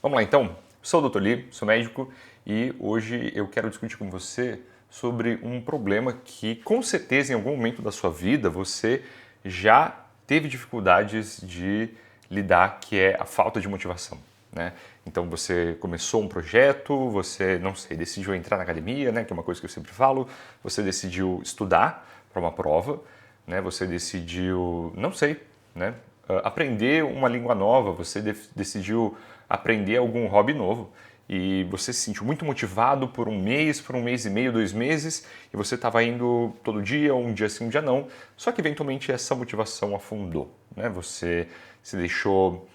Vamos lá então, sou o Dr. Lee, sou médico e hoje eu quero discutir com você sobre um problema que com certeza em algum momento da sua vida você já teve dificuldades de lidar, que é a falta de motivação, né? Então você começou um projeto, você, não sei, decidiu entrar na academia, né, que é uma coisa que eu sempre falo, você decidiu estudar para uma prova, né, você decidiu, não sei, né, aprender uma língua nova, você decidiu aprender algum hobby novo e você se sentiu muito motivado por um mês e meio, 2 meses, e você estava indo todo dia, um dia sim, um dia não, só que eventualmente essa motivação afundou, né? Você se deixou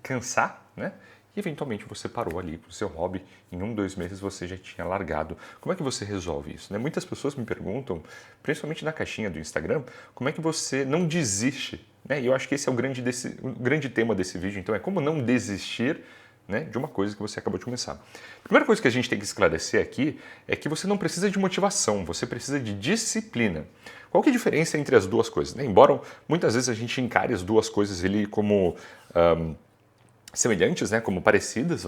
cansar, né? E eventualmente você parou ali para o seu hobby, em 2 meses você já tinha largado. Como é que você resolve isso, né? Muitas pessoas me perguntam, principalmente na caixinha do Instagram, como é que você não desiste, né? E eu acho que esse é o grande tema desse vídeo, então é como não desistir, né, de uma coisa que você acabou de começar. A primeira coisa que a gente tem que esclarecer aqui é que você não precisa de motivação, você precisa de disciplina. Qual que é a diferença entre as duas coisas, né? Embora muitas vezes a gente encare as duas coisas ali como semelhantes, né, como parecidas,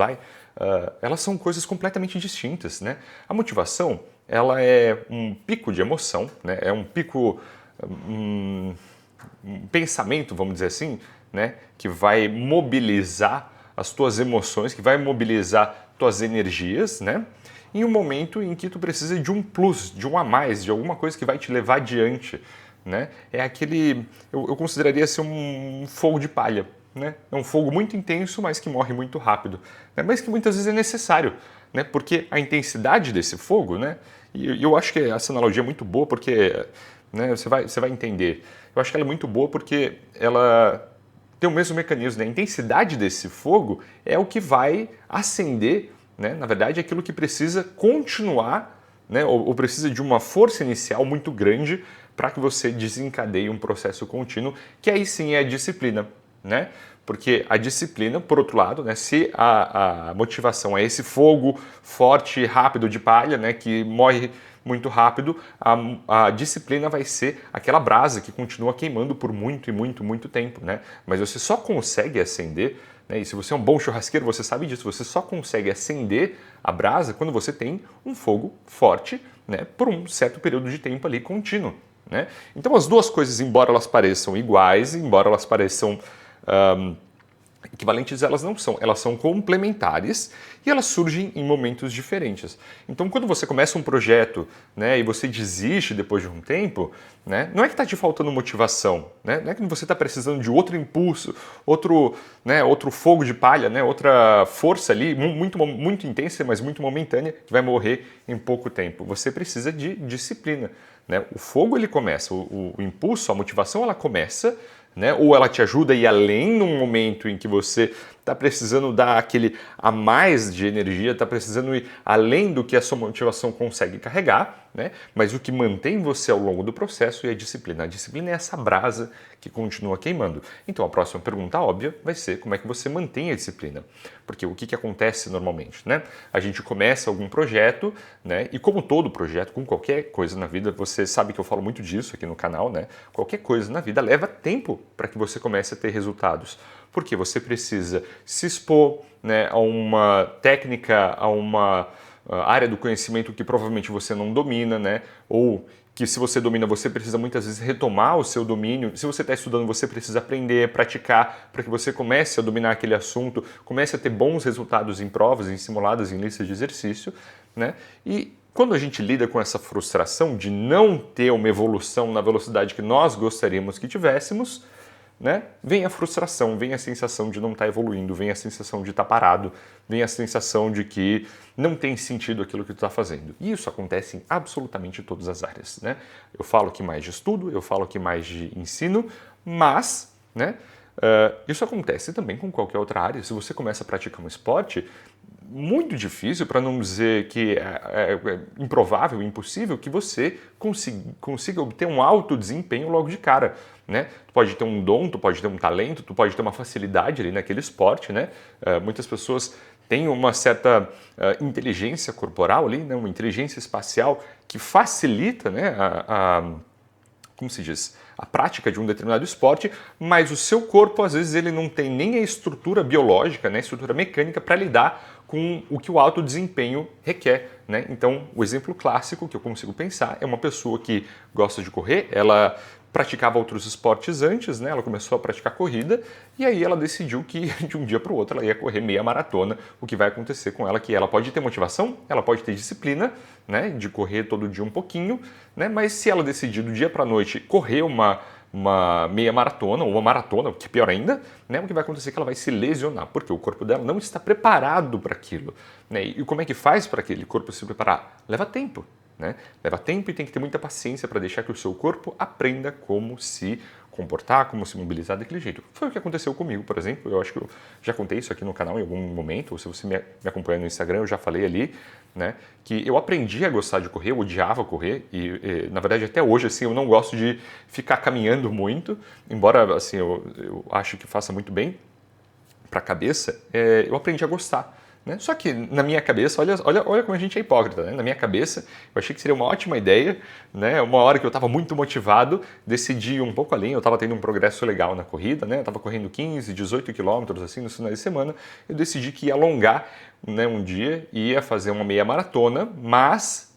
elas são coisas completamente distintas, né? A motivação, ela é um pico de emoção, né? É um pico, um pensamento, vamos dizer assim, né, que vai mobilizar as tuas emoções, que vai mobilizar tuas energias, né, em um momento em que tu precisa de um plus, de um a mais, de alguma coisa que vai te levar adiante, né? É aquele, eu consideraria ser um fogo de palha, né? É um fogo muito intenso, mas que morre muito rápido, né? Mas que muitas vezes é necessário, né? Porque a intensidade desse fogo, né? E eu acho que essa analogia é muito boa porque, né, você vai entender. Eu acho que ela é muito boa porque ela tem o mesmo mecanismo, né? A intensidade desse fogo é o que vai acender, né? Na verdade, é aquilo que precisa continuar, né? Ou precisa de uma força inicial muito grande para que você desencadeie um processo contínuo, que aí sim é a disciplina, né? Porque a disciplina, por outro lado, né, se a motivação é esse fogo forte e rápido de palha, né, que morre muito rápido, a disciplina vai ser aquela brasa que continua queimando por muito e muito, muito tempo, né? Mas você só consegue acender, né, e se você é um bom churrasqueiro, você sabe disso, você só consegue acender a brasa quando você tem um fogo forte, né, por um certo período de tempo ali contínuo, né? Então as duas coisas, embora elas pareçam iguais, embora elas pareçam equivalentes, elas não são, elas são complementares e elas surgem em momentos diferentes. Então, quando você começa um projeto, né, e você desiste depois de um tempo, né, não é que está te faltando motivação, né, não é que você está precisando de outro impulso, outro fogo de palha, né, outra força ali, muito intensa, mas muito momentânea, que vai morrer em pouco tempo. Você precisa de disciplina, né? O fogo ele começa, o impulso, a motivação ela começa, né? Ou ela te ajuda a ir além num momento em que você está precisando dar aquele a mais de energia, está precisando ir além do que a sua motivação consegue carregar, né? Mas o que mantém você ao longo do processo é a disciplina. A disciplina é essa brasa que continua queimando. Então a próxima pergunta óbvia vai ser como é que você mantém a disciplina? Porque o que acontece normalmente, né? A gente começa algum projeto, né? E como todo projeto, com qualquer coisa na vida, você sabe que eu falo muito disso aqui no canal, né? Qualquer coisa na vida leva tempo para que você comece a ter resultados. Porque você precisa se expor, né, a uma técnica, a uma área do conhecimento que provavelmente você não domina, né? Ou que se você domina, você precisa muitas vezes retomar o seu domínio. Se você está estudando, você precisa aprender, praticar, para que você comece a dominar aquele assunto, comece a ter bons resultados em provas, em simuladas, em listas de exercício, né? E quando a gente lida com essa frustração de não ter uma evolução na velocidade que nós gostaríamos que tivéssemos, né, vem a frustração, vem a sensação de não estar evoluindo, vem a sensação de estar parado, vem a sensação de que não tem sentido aquilo que tu está fazendo. E isso acontece em absolutamente todas as áreas, né? Eu falo aqui mais de estudo, eu falo aqui mais de ensino, mas, né, isso acontece também com qualquer outra área. Se você começa a praticar um esporte, muito difícil, para não dizer que é improvável, impossível, que você consiga obter um alto desempenho logo de cara, né? Tu pode ter um dom, tu pode ter um talento, tu pode ter uma facilidade ali naquele esporte, né? Muitas pessoas têm uma certa inteligência corporal ali, né? Uma inteligência espacial que facilita, né? Como se diz? a prática de um determinado esporte, mas o seu corpo, às vezes, ele não tem nem a estrutura biológica, né, a estrutura mecânica para lidar com o que o alto desempenho requer, né? Então, o exemplo clássico que eu consigo pensar é uma pessoa que gosta de correr, ela praticava outros esportes antes, né? Ela começou a praticar corrida e aí ela decidiu que de um dia para o outro ela ia correr meia maratona. O que vai acontecer com ela é que ela pode ter motivação, ela pode ter disciplina, né? De correr todo dia um pouquinho, né? Mas se ela decidir do dia para a noite correr uma meia maratona ou uma maratona, que é pior ainda, né? O que vai acontecer é que ela vai se lesionar, porque o corpo dela não está preparado para aquilo, né? E como é que faz para aquele corpo se preparar? Leva tempo. Né? Leva tempo e tem que ter muita paciência para deixar que o seu corpo aprenda como se comportar, como se mobilizar daquele jeito. Foi o que aconteceu comigo, por exemplo. Eu acho que eu já contei isso aqui no canal em algum momento, ou se você me acompanha no Instagram, eu já falei ali, né, que eu aprendi a gostar de correr, eu odiava correr e na verdade até hoje assim, eu não gosto de ficar caminhando muito, embora assim, eu acho que faça muito bem para a cabeça, eu aprendi a gostar. Né? Só que na minha cabeça, olha como a gente é hipócrita, né? Na minha cabeça eu achei que seria uma ótima ideia, né? Uma hora que eu estava muito motivado, decidi ir um pouco além, eu estava tendo um progresso legal na corrida, né? Eu estava correndo 15, 18 quilômetros assim no final de semana, eu decidi que ia alongar, né, um dia e ia fazer uma meia maratona, mas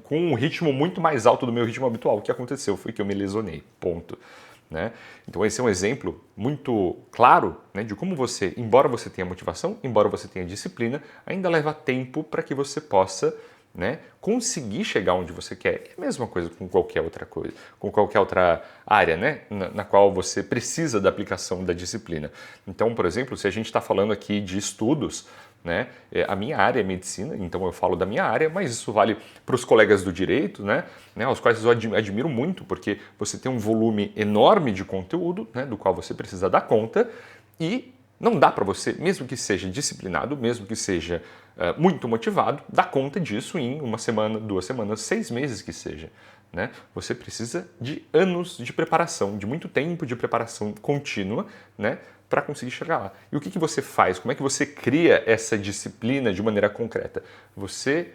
com um ritmo muito mais alto do meu ritmo habitual. O que aconteceu foi que eu me lesionei, ponto. Né? Então esse é um exemplo muito claro, né, de como você, embora você tenha motivação, embora você tenha disciplina, ainda leva tempo para que você possa, né, conseguir chegar onde você quer. É a mesma coisa com qualquer outra coisa, com qualquer outra área, né, na qual você precisa da aplicação da disciplina. Então, por exemplo, se a gente está falando aqui de estudos, né? A minha área é medicina, então eu falo da minha área, mas isso vale para os colegas do direito, né? Aos quais eu admiro muito, porque você tem um volume enorme de conteúdo, né, do qual você precisa dar conta e não dá para você, mesmo que seja disciplinado, mesmo que seja muito motivado, dar conta disso em uma semana, 2 semanas, 6 meses que seja. Né? Você precisa de anos de preparação, de muito tempo de preparação contínua, né, para conseguir chegar lá. E o que você faz? Como é que você cria essa disciplina de maneira concreta? Você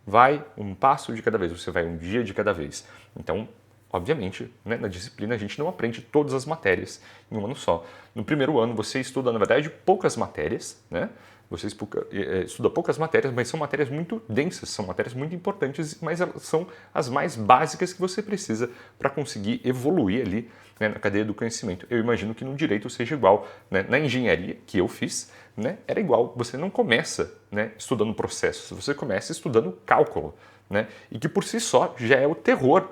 vai um passo de cada vez, você vai um dia de cada vez. Então, obviamente, né, na disciplina a gente não aprende todas as matérias em um ano só. No primeiro ano você estuda, na verdade, poucas matérias, né? Você estuda poucas matérias, mas são matérias muito densas, são matérias muito importantes, mas elas são as mais básicas que você precisa para conseguir evoluir ali, né, na cadeia do conhecimento. Eu imagino que no direito seja igual, né? Na engenharia que eu fiz, né, era igual. Você não começa, né, estudando processos, você começa estudando cálculo, né? E que por si só já é o terror,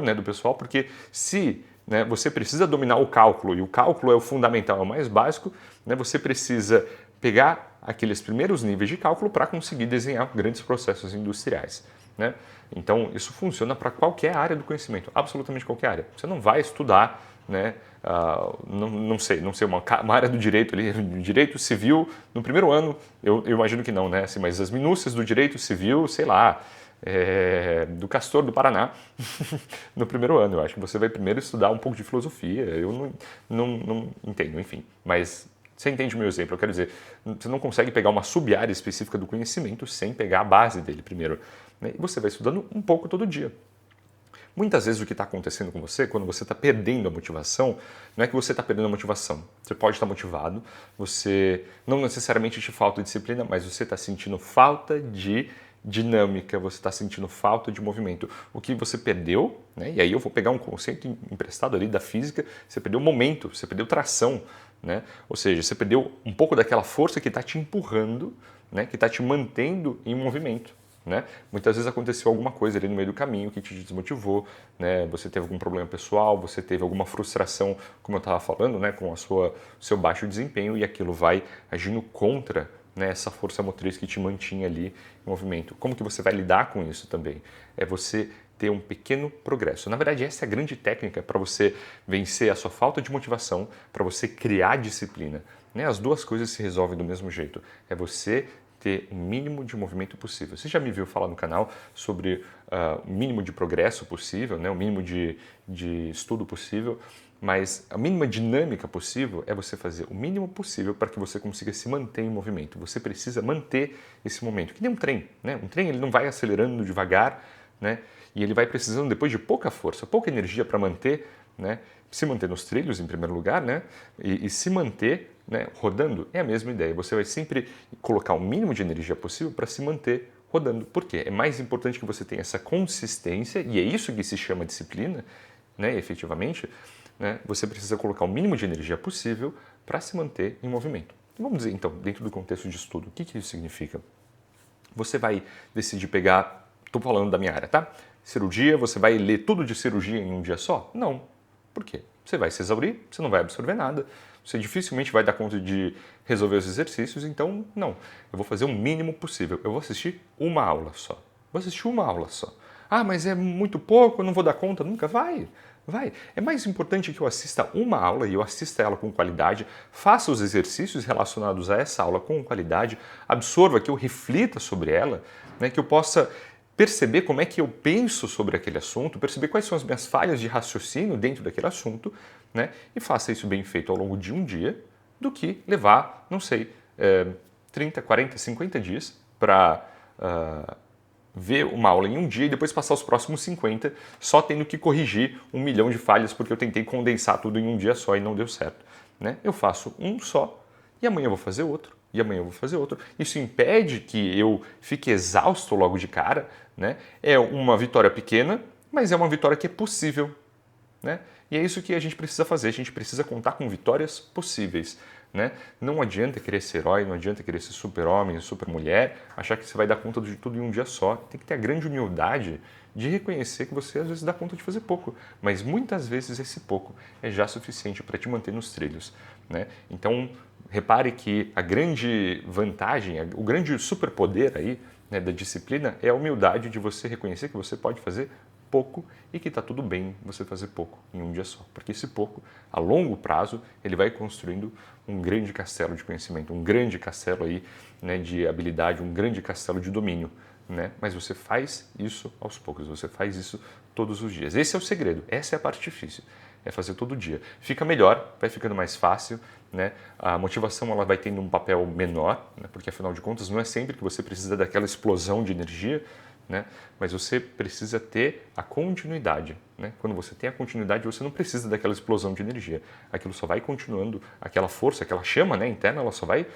né, do pessoal, porque se, né, você precisa dominar o cálculo, e o cálculo é o fundamental, é o mais básico, né, você precisa pegar aqueles primeiros níveis de cálculo para conseguir desenhar grandes processos industriais. Né? Então, isso funciona para qualquer área do conhecimento, absolutamente qualquer área. Você não vai estudar, né, não sei, uma área do direito ali, direito civil, no primeiro ano, eu imagino que não, né? Assim, mas as minúcias do direito civil, sei lá, do Castor do Paraná, no primeiro ano. Eu acho que você vai primeiro estudar um pouco de filosofia, eu não entendo, enfim, mas você entende o meu exemplo, eu quero dizer, você não consegue pegar uma sub-área específica do conhecimento sem pegar a base dele primeiro, né? E você vai estudando um pouco todo dia. Muitas vezes o que está acontecendo com você, quando você está perdendo a motivação, não é que você está perdendo a motivação. Você pode estar motivado, você não necessariamente te falta disciplina, mas você está sentindo falta de dinâmica, você está sentindo falta de movimento. O que você perdeu, né? E aí eu vou pegar um conceito emprestado ali da física, você perdeu momento, você perdeu tração, né? Ou seja, você perdeu um pouco daquela força que está te empurrando, né? Que está te mantendo em movimento. Né? Muitas vezes aconteceu alguma coisa ali no meio do caminho que te desmotivou, né? Você teve algum problema pessoal, você teve alguma frustração, como eu estava falando, né? Com seu baixo desempenho, e aquilo vai agindo contra, né, essa força motriz que te mantinha ali em movimento. Como que você vai lidar com isso também? É você ter um pequeno progresso. Na verdade, essa é a grande técnica para você vencer a sua falta de motivação, para você criar disciplina. Né? As duas coisas se resolvem do mesmo jeito. É você ter o mínimo de movimento possível. Você já me viu falar no canal sobre o mínimo de progresso possível, né? O mínimo de estudo possível, mas a mínima dinâmica possível é você fazer o mínimo possível para que você consiga se manter em movimento. Você precisa manter esse momento, que nem um trem. Né? Um trem ele não vai acelerando devagar, né? E ele vai precisando depois de pouca força, pouca energia para manter, né? Se manter nos trilhos em primeiro lugar, né? E se manter, né, rodando é a mesma ideia. Você vai sempre colocar o mínimo de energia possível para se manter rodando. Por quê? É mais importante que você tenha essa consistência, e é isso que se chama disciplina, né, efetivamente, né? Você precisa colocar o mínimo de energia possível para se manter em movimento. Vamos dizer, então, dentro do contexto de estudo, o que isso significa? Você vai decidir pegar, estou falando da minha área, tá? Cirurgia, você vai ler tudo de cirurgia em um dia só? Não. Por quê? Você vai se exaurir, você não vai absorver nada, você dificilmente vai dar conta de resolver os exercícios, então não. Eu vou fazer o mínimo possível. Eu vou assistir uma aula só. Vou assistir uma aula só. Ah, mas é muito pouco, eu não vou dar conta nunca. Vai. É mais importante que eu assista uma aula e eu assista ela com qualidade, faça os exercícios relacionados a essa aula com qualidade, absorva, que eu reflita sobre ela, né, que eu possa perceber como é que eu penso sobre aquele assunto, perceber quais são as minhas falhas de raciocínio dentro daquele assunto, né, e faça isso bem feito ao longo de um dia, do que levar, não sei, 30, 40, 50 dias para ver uma aula em um dia e depois passar os próximos 50 só tendo que corrigir 1 milhão de falhas porque eu tentei condensar tudo em um dia só e não deu certo, né? Eu faço um só e amanhã eu vou fazer outro e amanhã eu vou fazer outro. Isso impede que eu fique exausto logo de cara, né? É uma vitória pequena, mas é uma vitória que é possível, né? E é isso que a gente precisa fazer, a gente precisa contar com vitórias possíveis, né? Não adianta querer ser herói, não adianta querer ser super-homem, super-mulher, achar que você vai dar conta de tudo em um dia só. Tem que ter a grande humildade de reconhecer que você às vezes dá conta de fazer pouco, mas muitas vezes esse pouco é já suficiente para te manter nos trilhos, né? Então, repare que a grande vantagem, o grande superpoder aí, né, da disciplina é a humildade de você reconhecer que você pode fazer pouco e que está tudo bem você fazer pouco em um dia só, porque esse pouco, a longo prazo, ele vai construindo um grande castelo de conhecimento, um grande castelo aí, né, de habilidade, um grande castelo de domínio, né? Mas você faz isso aos poucos, você faz isso todos os dias. Esse é o segredo, essa é a parte difícil, é fazer todo dia. Fica melhor, vai ficando mais fácil, né? A motivação ela vai tendo um papel menor, né? Porque afinal de contas não é sempre que você precisa daquela explosão de energia, né? Mas você precisa ter a continuidade, né? Quando você tem a continuidade, você não precisa daquela explosão de energia. Aquilo só vai continuando, aquela força, aquela chama, né, interna, ela só vai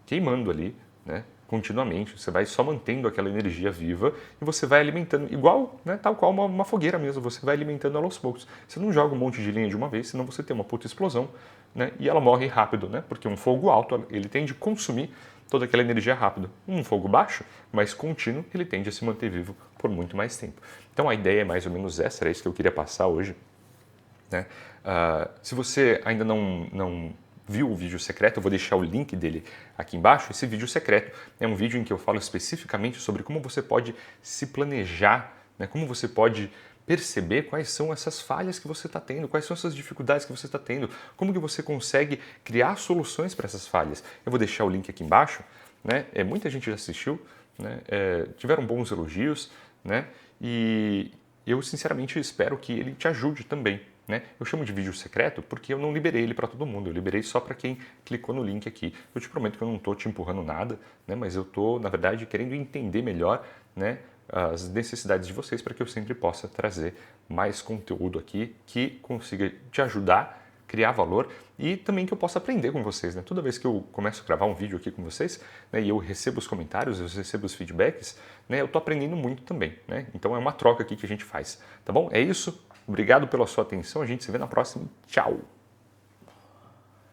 queimando ali, né, continuamente. Você vai só mantendo aquela energia viva e você vai alimentando, igual, né, tal qual uma fogueira mesmo, você vai alimentando ela aos poucos. Você não joga um monte de linha de uma vez, senão você tem uma puta explosão, né, e ela morre rápido, né, porque um fogo alto, ele tende a consumir toda aquela energia rápido. Um fogo baixo, mas contínuo, ele tende a se manter vivo por muito mais tempo. Então a ideia é mais ou menos essa, era isso que eu queria passar hoje, né? Se você ainda não viu o vídeo secreto, eu vou deixar o link dele aqui embaixo. Esse vídeo secreto é um vídeo em que eu falo especificamente sobre como você pode se planejar, né? Como você pode perceber quais são essas falhas que você está tendo, quais são essas dificuldades que você está tendo, como que você consegue criar soluções para essas falhas. Eu vou deixar o link aqui embaixo, né? Muita gente já assistiu, né? Tiveram bons elogios, né? E eu sinceramente espero que ele te ajude também, né? Eu chamo de vídeo secreto porque eu não liberei ele para todo mundo, eu liberei só para quem clicou no link aqui. Eu te prometo que eu não estou te empurrando nada, né? Mas eu estou, na verdade, querendo entender melhor, né, as necessidades de vocês para que eu sempre possa trazer mais conteúdo aqui que consiga te ajudar, criar valor e também que eu possa aprender com vocês, né? Toda vez que eu começo a gravar um vídeo aqui com vocês, né, e eu recebo os comentários, eu recebo os feedbacks, né, eu estou aprendendo muito também, né? Então é uma troca aqui que a gente faz, tá bom? É isso. Obrigado pela sua atenção, a gente se vê na próxima. Tchau!